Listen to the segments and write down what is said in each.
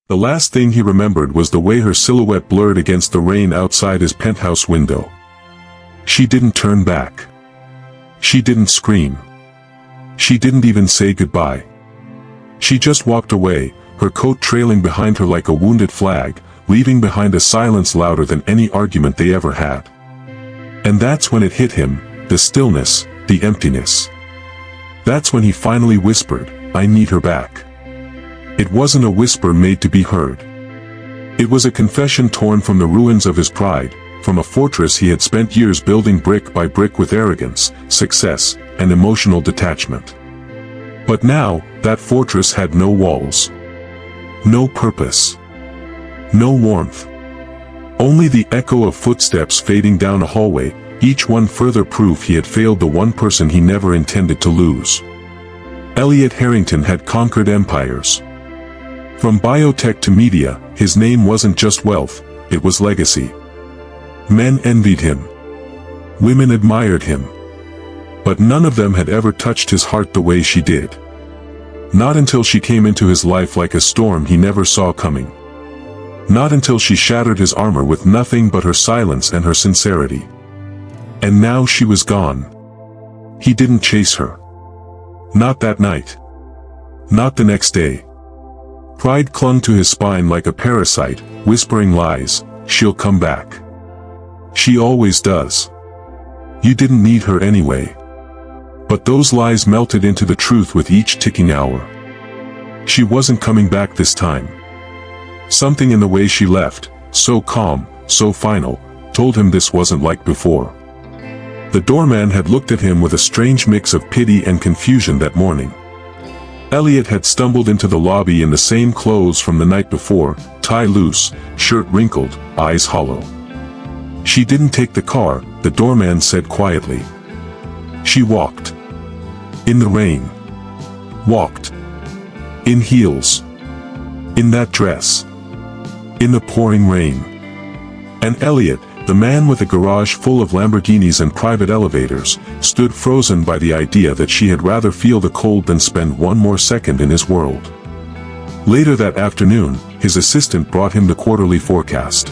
The last thing he remembered was the way her silhouette blurred against the rain outside his penthouse window. She didn't turn back. She didn't scream. She didn't even say goodbye. She just walked away, her coat trailing behind her like a wounded flag, leaving behind a silence louder than any argument they ever had. And that's when it hit him, the stillness, the emptiness. That's when he finally whispered, "I need her back." It wasn't a whisper made to be heard. It was a confession torn from the ruins of his pride, from a fortress he had spent years building brick by brick with arrogance, success, and emotional detachment. But now, that fortress had no walls. No purpose. No warmth. Only the echo of footsteps fading down a hallway, each one further proof he had failed the one person he never intended to lose. Elliot Harrington had conquered empires. From biotech to media, his name wasn't just wealth, it was legacy. Men envied him. Women admired him. But none of them had ever touched his heart the way she did. Not until she came into his life like a storm he never saw coming. Not until she shattered his armor with nothing but her silence and her sincerity. And now she was gone. He didn't chase her. Not that night. Not the next day. Pride clung to his spine like a parasite, whispering lies, "She'll come back. She always does. You didn't need her anyway." But those lies melted into the truth with each ticking hour. She wasn't coming back this time. Something in the way she left, so calm, so final, told him this wasn't like before. The doorman had looked at him with a strange mix of pity and confusion that morning. Elliot had stumbled into the lobby in the same clothes from the night before, tie loose, shirt wrinkled, eyes hollow. "She didn't take the car," the doorman said quietly. "She walked. In the rain. Walked. In heels. In that dress. In the pouring rain." And Elliot, the man with a garage full of Lamborghinis and private elevators, stood frozen by the idea that she had rather feel the cold than spend one more second in his world. Later that afternoon, his assistant brought him the quarterly forecast.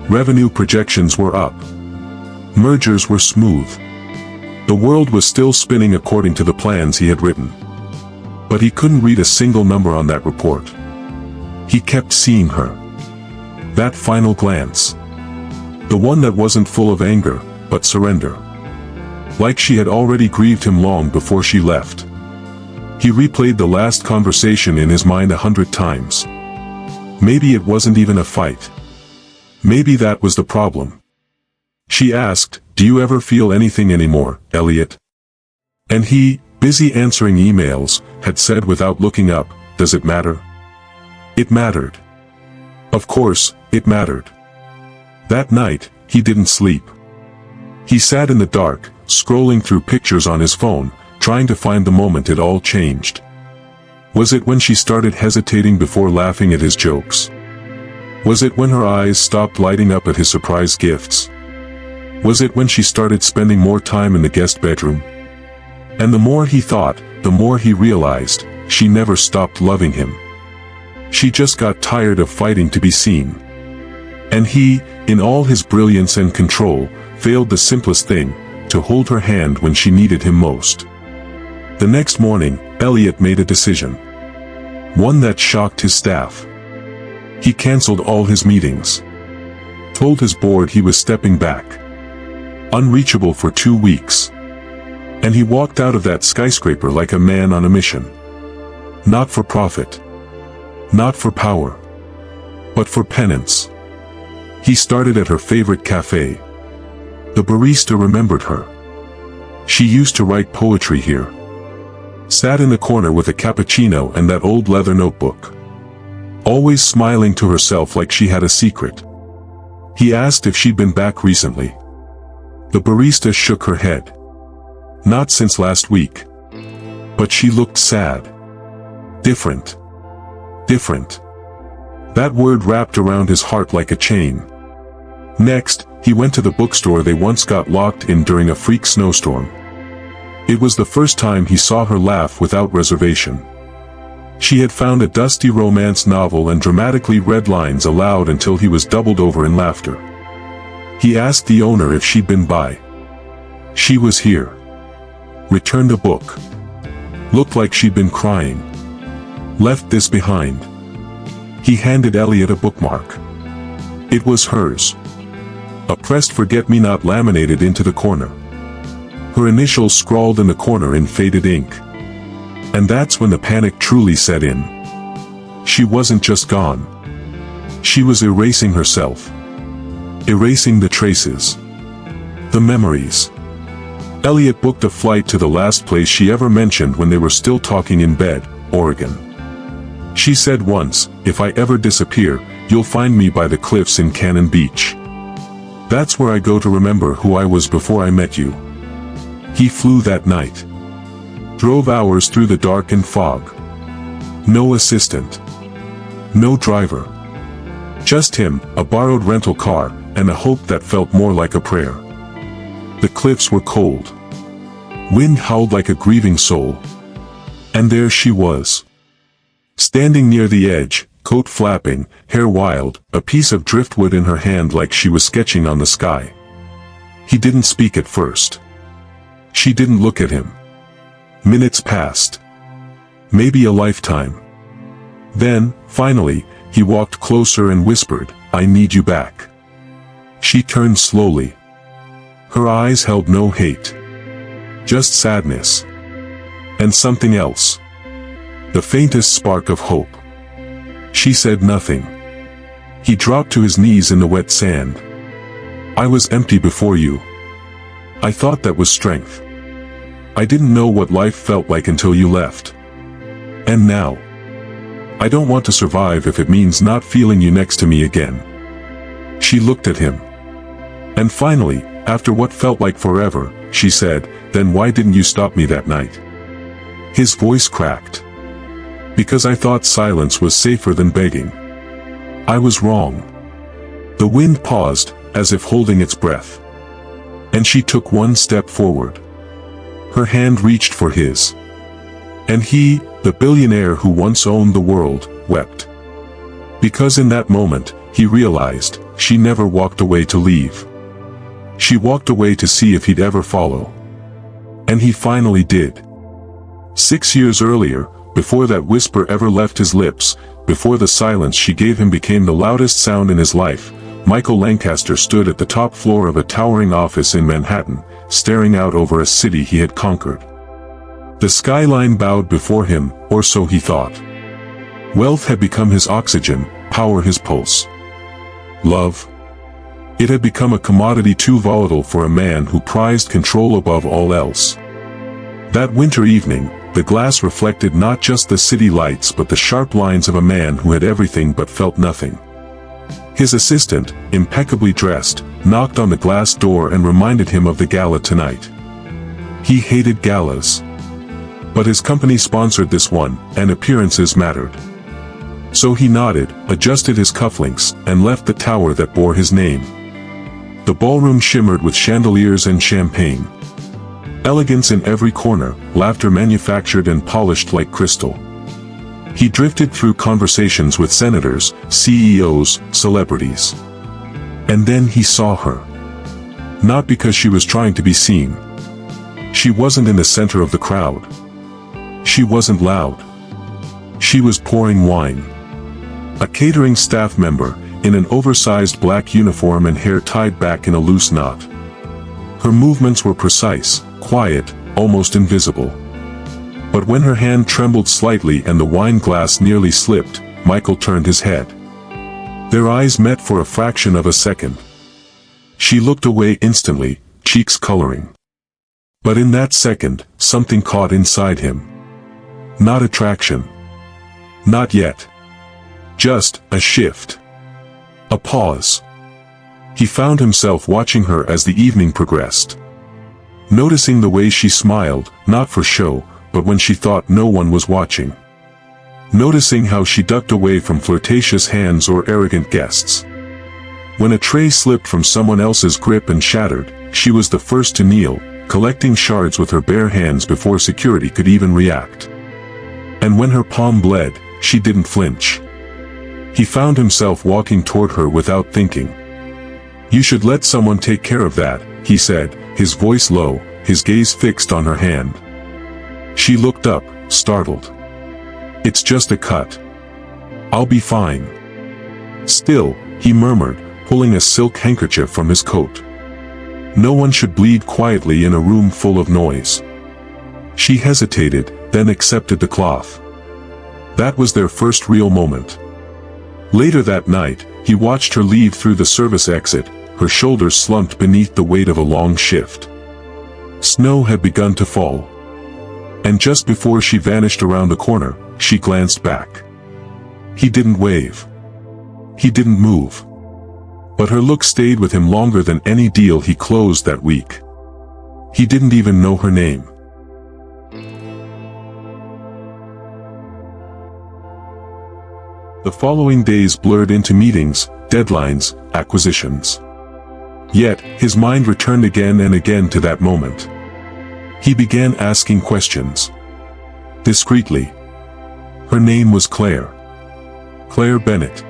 Revenue projections were up. Mergers were smooth. The world was still spinning according to the plans he had written. But he couldn't read a single number on that report. He kept seeing her. That final glance. The one that wasn't full of anger, but surrender. Like she had already grieved him long before she left. He replayed the last conversation in his mind 100 times. Maybe it wasn't even a fight. Maybe that was the problem. She asked, "Do you ever feel anything anymore, Elliot?" And he, busy answering emails, had said without looking up, "Does it matter?" It mattered. Of course, it mattered. That night, he didn't sleep. He sat in the dark, scrolling through pictures on his phone, trying to find the moment it all changed. Was it when she started hesitating before laughing at his jokes? Was it when her eyes stopped lighting up at his surprise gifts? Was it when she started spending more time in the guest bedroom? And the more he thought, the more he realized, she never stopped loving him. She just got tired of fighting to be seen. And he, in all his brilliance and control, failed the simplest thing, to hold her hand when she needed him most. The next morning, Elliot made a decision. One that shocked his staff. He canceled all his meetings. Told his board he was stepping back. Unreachable for 2 weeks. And he walked out of that skyscraper like a man on a mission. Not for profit. Not for power. But for penance. He started at her favorite cafe. The barista remembered her. She used to write poetry here. Sat in the corner with a cappuccino and that old leather notebook. Always smiling to herself like she had a secret. He asked if she'd been back recently. The barista shook her head. Not since last week. But she looked sad. Different. Different. That word wrapped around his heart like a chain. Next, he went to the bookstore they once got locked in during a freak snowstorm. It was the first time he saw her laugh without reservation. She had found a dusty romance novel and dramatically read lines aloud until he was doubled over in laughter. He asked the owner if she'd been by. She was here. Returned a book. Looked like she'd been crying. Left this behind. He handed Elliot a bookmark. It was hers. A pressed forget-me-not laminated into the corner. Her initials scrawled in the corner in faded ink. And that's when the panic truly set in. She wasn't just gone. She was erasing herself. Erasing the traces. The memories. Elliot booked a flight to the last place she ever mentioned when they were still talking in bed, Oregon. She said once, "If I ever disappear, you'll find me by the cliffs in Cannon Beach. That's where I go to remember who I was before I met you." He flew that night. Drove hours through the dark and fog. No assistant. No driver. Just him, a borrowed rental car, and a hope that felt more like a prayer. The cliffs were cold. Wind howled like a grieving soul. And there she was. Standing near the edge, coat flapping, hair wild, a piece of driftwood in her hand like she was sketching on the sky. He didn't speak at first. She didn't look at him. Minutes passed. Maybe a lifetime. Then, finally, he walked closer and whispered, "I need you back." She turned slowly. Her eyes held no hate. Just sadness. And something else. The faintest spark of hope. She said nothing. He dropped to his knees in the wet sand. "I was empty before you. I thought that was strength. I didn't know what life felt like until you left. And now, I don't want to survive if it means not feeling you next to me again." She looked at him. And finally, after what felt like forever, she said, "Then why didn't you stop me that night?" His voice cracked. "Because I thought silence was safer than begging. I was wrong." The wind paused, as if holding its breath. And she took one step forward. Her hand reached for his. And he, the billionaire who once owned the world, wept. Because in that moment, he realized, she never walked away to leave. She walked away to see if he'd ever follow. And he finally did. 6 years earlier, before that whisper ever left his lips, before the silence she gave him became the loudest sound in his life, Michael Lancaster stood at the top floor of a towering office in Manhattan, staring out over a city he had conquered. The skyline bowed before him, or so he thought. Wealth had become his oxygen, power his pulse. Love. It had become a commodity too volatile for a man who prized control above all else. That winter evening, the glass reflected not just the city lights but the sharp lines of a man who had everything but felt nothing. His assistant, impeccably dressed, knocked on the glass door and reminded him of the gala tonight. He hated galas. But his company sponsored this one, and appearances mattered. So he nodded, adjusted his cufflinks, and left the tower that bore his name. The ballroom shimmered with chandeliers and champagne. Elegance in every corner, laughter manufactured and polished like crystal. He drifted through conversations with senators, CEOs, celebrities. And then he saw her. Not because she was trying to be seen. She wasn't in the center of the crowd. She wasn't loud. She was pouring wine. A catering staff member, in an oversized black uniform and hair tied back in a loose knot. Her movements were precise, quiet, almost invisible. But when her hand trembled slightly and the wine glass nearly slipped, Michael turned his head. Their eyes met for a fraction of a second. She looked away instantly, cheeks coloring. But in that second, something caught inside him. Not attraction. Not yet. Just a shift. A pause. He found himself watching her as the evening progressed. Noticing the way she smiled, not for show, but when she thought no one was watching. Noticing how she ducked away from flirtatious hands or arrogant guests. When a tray slipped from someone else's grip and shattered, she was the first to kneel, collecting shards with her bare hands before security could even react. And when her palm bled, she didn't flinch. He found himself walking toward her without thinking. "You should let someone take care of that," he said, his voice low, his gaze fixed on her hand. She looked up, startled. "It's just a cut. I'll be fine." "Still," he murmured, pulling a silk handkerchief from his coat. "No one should bleed quietly in a room full of noise." She hesitated, then accepted the cloth. That was their first real moment. Later that night, he watched her leave through the service exit, her shoulders slumped beneath the weight of a long shift. Snow had begun to fall. And just before she vanished around the corner, she glanced back. He didn't wave. He didn't move. But her look stayed with him longer than any deal he closed that week. He didn't even know her name. The following days blurred into meetings, deadlines, acquisitions. Yet, his mind returned again and again to that moment. He began asking questions. Discreetly. Her name was Claire. Claire Bennett.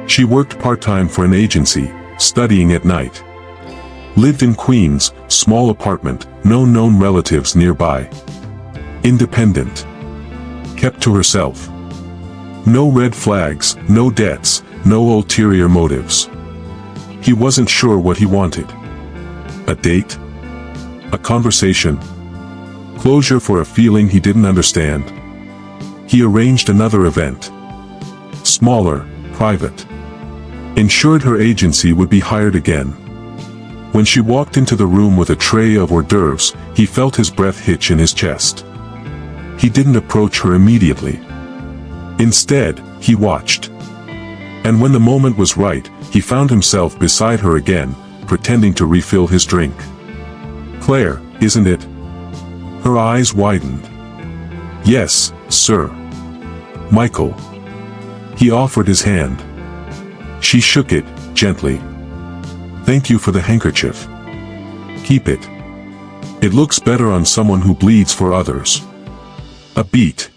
She worked part-time for an agency, studying at night. Lived in Queens, small apartment, no known relatives nearby. Independent. Kept to herself. No red flags, no debts, no ulterior motives. He wasn't sure what he wanted. A date? A conversation? Closure for a feeling he didn't understand. He arranged another event. Smaller, private. Ensured her agency would be hired again. When she walked into the room with a tray of hors d'oeuvres, he felt his breath hitch in his chest. He didn't approach her immediately. Instead, he watched. And when the moment was right, he found himself beside her again, pretending to refill his drink. "Claire, isn't it?" Her eyes widened. "Yes, sir." "Michael." He offered his hand. She shook it, gently. "Thank you for the handkerchief. Keep it. It looks better on someone who bleeds for others." A beat.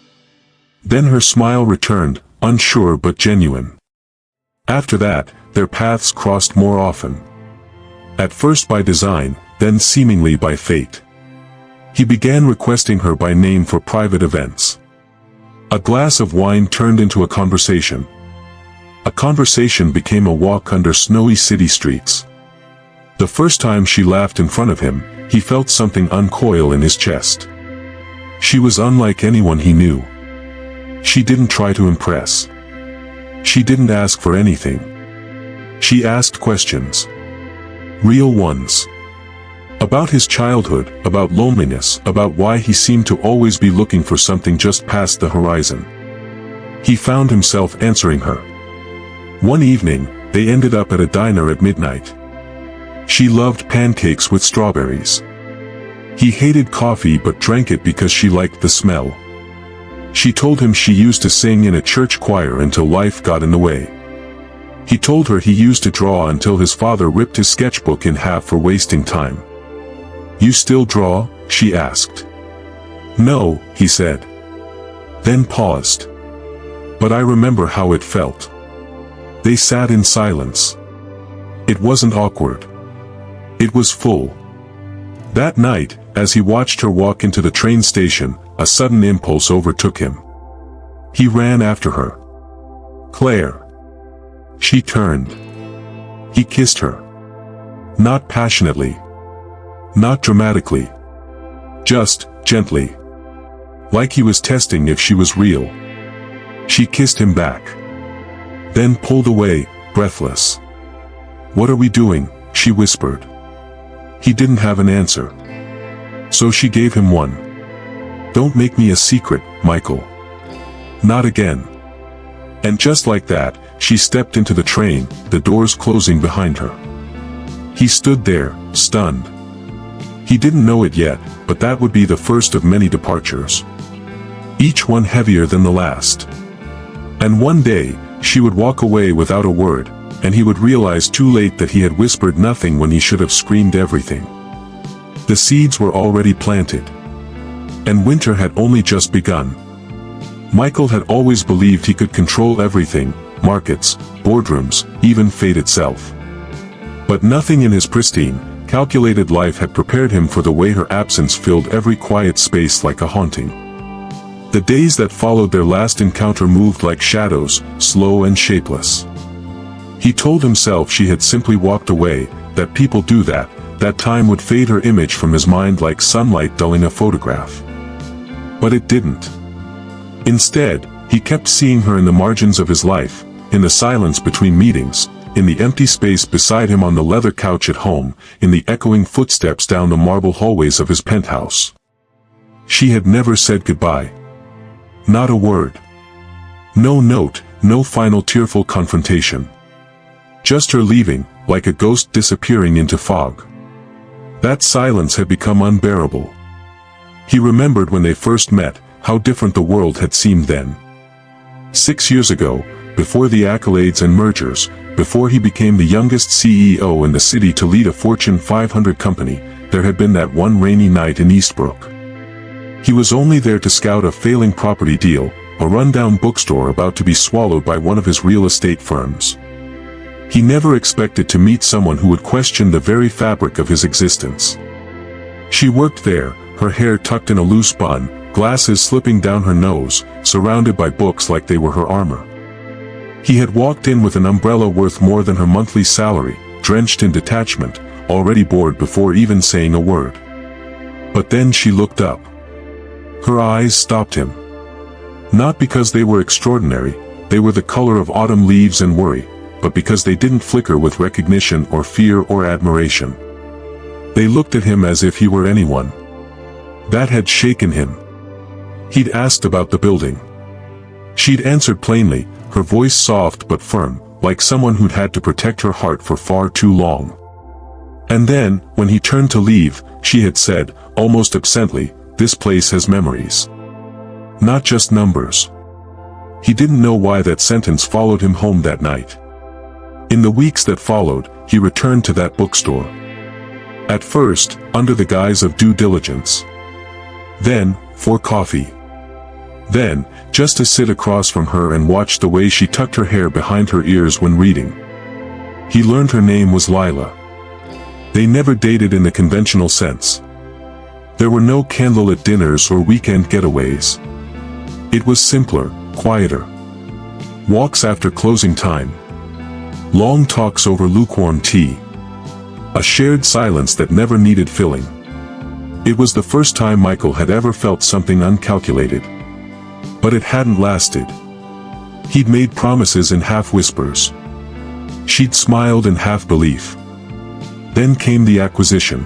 Then her smile returned, unsure but genuine. After that, their paths crossed more often. At first by design, then seemingly by fate. He began requesting her by name for private events. A glass of wine turned into a conversation. A conversation became a walk under snowy city streets. The first time she laughed in front of him, he felt something uncoil in his chest. She was unlike anyone he knew. She didn't try to impress. She didn't ask for anything. She asked questions. Real ones. About his childhood, about loneliness, about why he seemed to always be looking for something just past the horizon. He found himself answering her. One evening, they ended up at a diner at midnight. She loved pancakes with strawberries. He hated coffee but drank it because she liked the smell. She told him she used to sing in a church choir until life got in the way. He told her he used to draw until his father ripped his sketchbook in half for wasting time. "You still draw?" she asked. "No," he said. Then paused. "But I remember how it felt." They sat in silence. It wasn't awkward. It was full. That night, as he watched her walk into the train station, a sudden impulse overtook him. He ran after her. "Claire." She turned. He kissed her. Not passionately. Not dramatically. Just, gently. Like he was testing if she was real. She kissed him back. Then pulled away, breathless. "What are we doing?" she whispered. He didn't have an answer. So she gave him one. "Don't make me a secret, Michael. Not again." And just like that, she stepped into the train, the doors closing behind her. He stood there, stunned. He didn't know it yet, but that would be the first of many departures. Each one heavier than the last. And one day, she would walk away without a word, and he would realize too late that he had whispered nothing when he should have screamed everything. The seeds were already planted. And winter had only just begun. Michael had always believed he could control everything, markets, boardrooms, even fate itself. But nothing in his pristine, calculated life had prepared him for the way her absence filled every quiet space like a haunting. The days that followed their last encounter moved like shadows, slow and shapeless. He told himself she had simply walked away, that people do that time would fade her image from his mind like sunlight dulling a photograph. But it didn't. Instead, he kept seeing her in the margins of his life, in the silence between meetings, in the empty space beside him on the leather couch at home, in the echoing footsteps down the marble hallways of his penthouse. She had never said goodbye. Not a word. No note, no final tearful confrontation. Just her leaving, like a ghost disappearing into fog. That silence had become unbearable. He remembered when they first met, how different the world had seemed then. 6 years ago, before the accolades and mergers, before he became the youngest CEO in the city to lead a Fortune 500 company, there had been that one rainy night in Eastbrook. He was only there to scout a failing property deal, a rundown bookstore about to be swallowed by one of his real estate firms. He never expected to meet someone who would question the very fabric of his existence. She worked there, her hair tucked in a loose bun, glasses slipping down her nose, surrounded by books like they were her armor. He had walked in with an umbrella worth more than her monthly salary, drenched in detachment, already bored before even saying a word. But then she looked up. Her eyes stopped him. Not because they were extraordinary, they were the color of autumn leaves and worry, but because they didn't flicker with recognition or fear or admiration. They looked at him as if he were anyone. That had shaken him. He'd asked about the building. She'd answered plainly, her voice soft but firm, like someone who'd had to protect her heart for far too long. And then, when he turned to leave, she had said, almost absently, "This place has memories. Not just numbers." He didn't know why that sentence followed him home that night. In the weeks that followed, he returned to that bookstore. At first, under the guise of due diligence. Then, for coffee. Then, just to sit across from her and watch the way she tucked her hair behind her ears when reading. He learned her name was Lila. They never dated in the conventional sense. There were no candlelit dinners or weekend getaways. It was simpler, quieter. Walks after closing time. Long talks over lukewarm tea. A shared silence that never needed filling. It was the first time Michael had ever felt something uncalculated. But it hadn't lasted. He'd made promises in half-whispers. She'd smiled in half-belief. Then came the acquisition.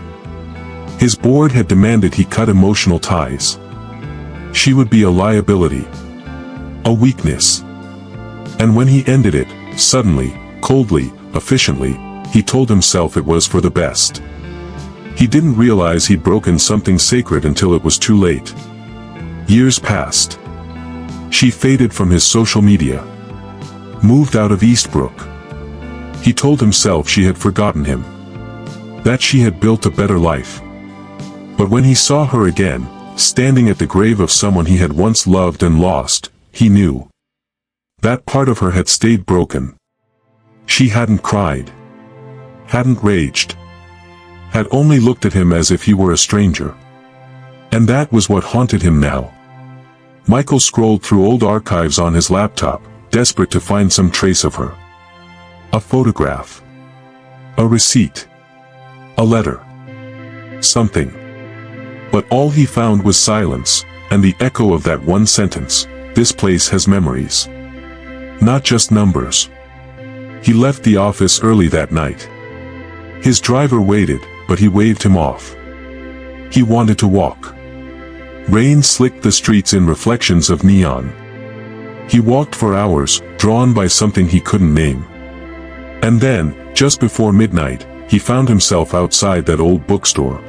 His board had demanded he cut emotional ties. She would be a liability. A weakness. And when he ended it, suddenly, coldly, efficiently, he told himself it was for the best. He didn't realize he'd broken something sacred until it was too late. Years passed. She faded from his social media. Moved out of Eastbrook. He told himself she had forgotten him. That she had built a better life. But when he saw her again, standing at the grave of someone he had once loved and lost, he knew. That part of her had stayed broken. She hadn't cried. Hadn't raged. Had only looked at him as if he were a stranger. And that was what haunted him now. Michael scrolled through old archives on his laptop, desperate to find some trace of her. A photograph. A receipt. A letter. Something. But all he found was silence, and the echo of that one sentence, "This place has memories." Not just numbers. He left the office early that night. His driver waited, but he waved him off. He wanted to walk. Rain slicked the streets in reflections of neon. He walked for hours, drawn by something he couldn't name. And then, just before midnight, he found himself outside that old bookstore.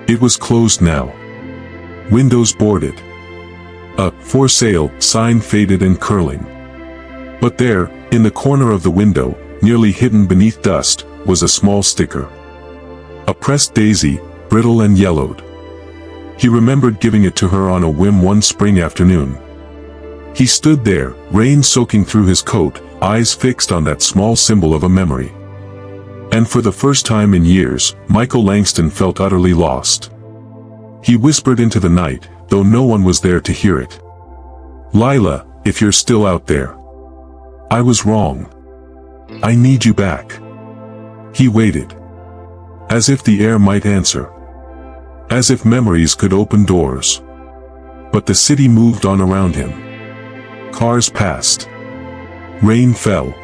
It was closed now. Windows boarded. A "for sale" sign faded and curling. But there, in the corner of the window, nearly hidden beneath dust, was a small sticker. A pressed daisy, brittle and yellowed. He remembered giving it to her on a whim one spring afternoon. He stood there, rain soaking through his coat, eyes fixed on that small symbol of a memory. And for the first time in years, Michael Langston felt utterly lost. He whispered into the night, though no one was there to hear it. "Lila, if you're still out there. I was wrong. I need you back." He waited. As if the air might answer. As if memories could open doors. But the city moved on around him. Cars passed. Rain fell.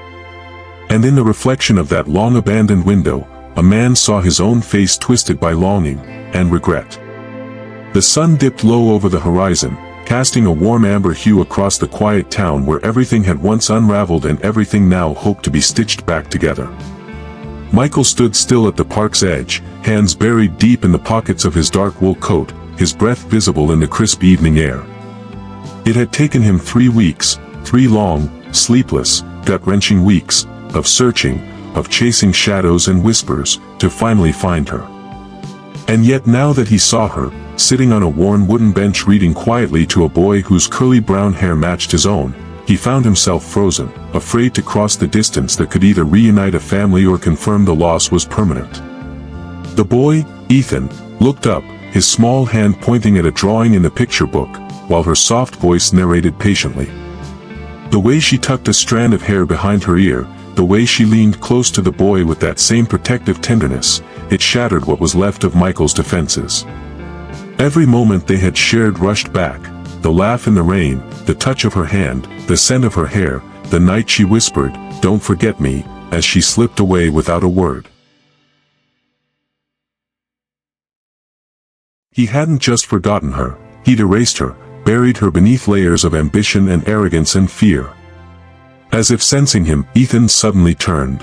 And in the reflection of that long-abandoned window, a man saw his own face twisted by longing and regret. The sun dipped low over the horizon, casting a warm amber hue across the quiet town where everything had once unraveled and everything now hoped to be stitched back together. Michael stood still at the park's edge, hands buried deep in the pockets of his dark wool coat, his breath visible in the crisp evening air. It had taken him 3 weeks, 3 long, sleepless, gut-wrenching weeks, of searching, of chasing shadows and whispers, to finally find her. And yet now that he saw her, sitting on a worn wooden bench reading quietly to a boy whose curly brown hair matched his own, he found himself frozen, afraid to cross the distance that could either reunite a family or confirm the loss was permanent. The boy, Ethan, looked up, his small hand pointing at a drawing in the picture book, while her soft voice narrated patiently. The way she tucked a strand of hair behind her ear, the way she leaned close to the boy with that same protective tenderness, it shattered what was left of Michael's defenses. Every moment they had shared rushed back, the laugh in the rain, the touch of her hand, the scent of her hair, the night she whispered, "Don't forget me," as she slipped away without a word. He hadn't just forgotten her, he'd erased her, buried her beneath layers of ambition and arrogance and fear. As if sensing him, Ethan suddenly turned.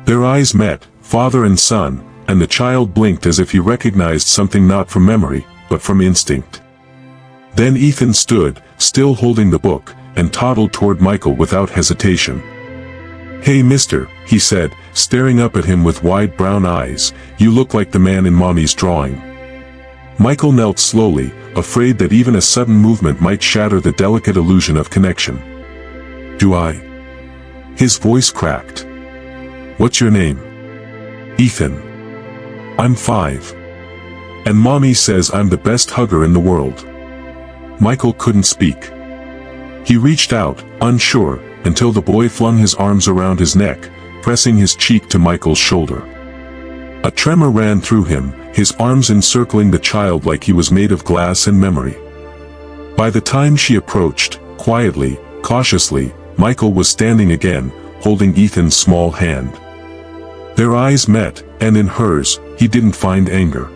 Their eyes met, father and son, and the child blinked as if he recognized something not from memory, but from instinct. Then Ethan stood, still holding the book, and toddled toward Michael without hesitation. "Hey mister," he said, staring up at him with wide brown eyes, "you look like the man in Mommy's drawing." Michael knelt slowly, afraid that even a sudden movement might shatter the delicate illusion of connection. "Do I?" His voice cracked. "What's your name?" "Ethan." "I'm 5. And Mommy says I'm the best hugger in the world." Michael couldn't speak. He reached out, unsure, until the boy flung his arms around his neck, pressing his cheek to Michael's shoulder. A tremor ran through him, his arms encircling the child like he was made of glass and memory. By the time she approached, quietly, cautiously, Michael was standing again, holding Ethan's small hand. Their eyes met, and in hers, he didn't find anger.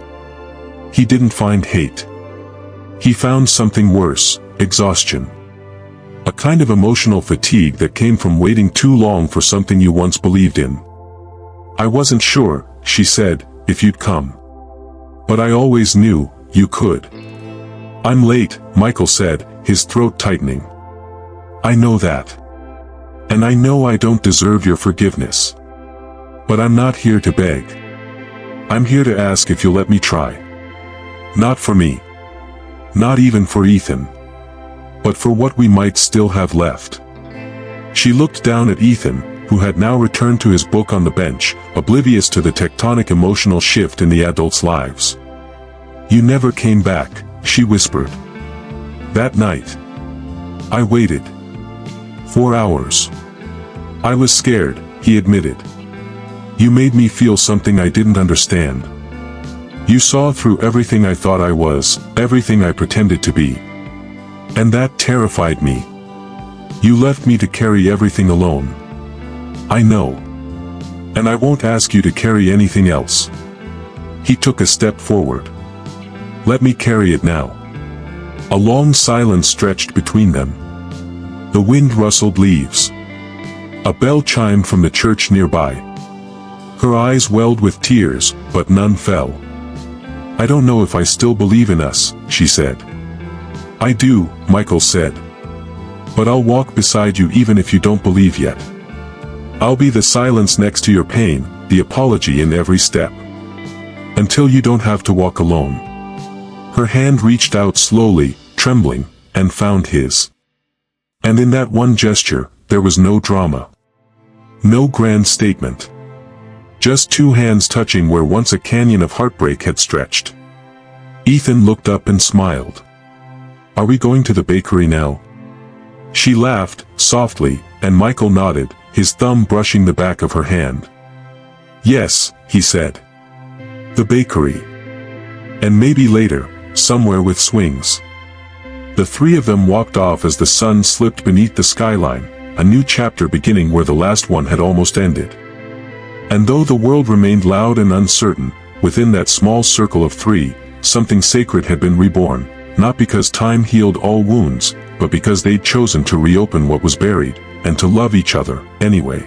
He didn't find hate. He found something worse, exhaustion. A kind of emotional fatigue that came from waiting too long for something you once believed in. "I wasn't sure," she said, "if you'd come. But I always knew, you could." "I'm late," Michael said, his throat tightening. "I know that. And I know I don't deserve your forgiveness. But I'm not here to beg. I'm here to ask if you'll let me try. Not for me. Not even for Ethan. But for what we might still have left." She looked down at Ethan, who had now returned to his book on the bench, oblivious to the tectonic emotional shift in the adults' lives. "You never came back," she whispered. "That night. I waited. 4 hours. I was scared," he admitted. "You made me feel something I didn't understand. You saw through everything I thought I was, everything I pretended to be. And that terrified me. You left me to carry everything alone. I know. And I won't ask you to carry anything else." He took a step forward. "Let me carry it now." A long silence stretched between them. The wind rustled leaves. A bell chimed from the church nearby. Her eyes welled with tears, but none fell. "I don't know if I still believe in us," she said. "I do," Michael said. "But I'll walk beside you even if you don't believe yet. I'll be the silence next to your pain, the apology in every step. Until you don't have to walk alone." Her hand reached out slowly, trembling, and found his. And in that one gesture, there was no drama. No grand statement. Just two hands touching where once a canyon of heartbreak had stretched. Ethan looked up and smiled. "Are we going to the bakery now?" She laughed, softly, and Michael nodded, his thumb brushing the back of her hand. "Yes," he said. "The bakery. And maybe later, somewhere with swings." The three of them walked off as the sun slipped beneath the skyline, a new chapter beginning where the last one had almost ended. And though the world remained loud and uncertain, within that small circle of three, something sacred had been reborn, not because time healed all wounds, but because they'd chosen to reopen what was buried, and to love each other, anyway.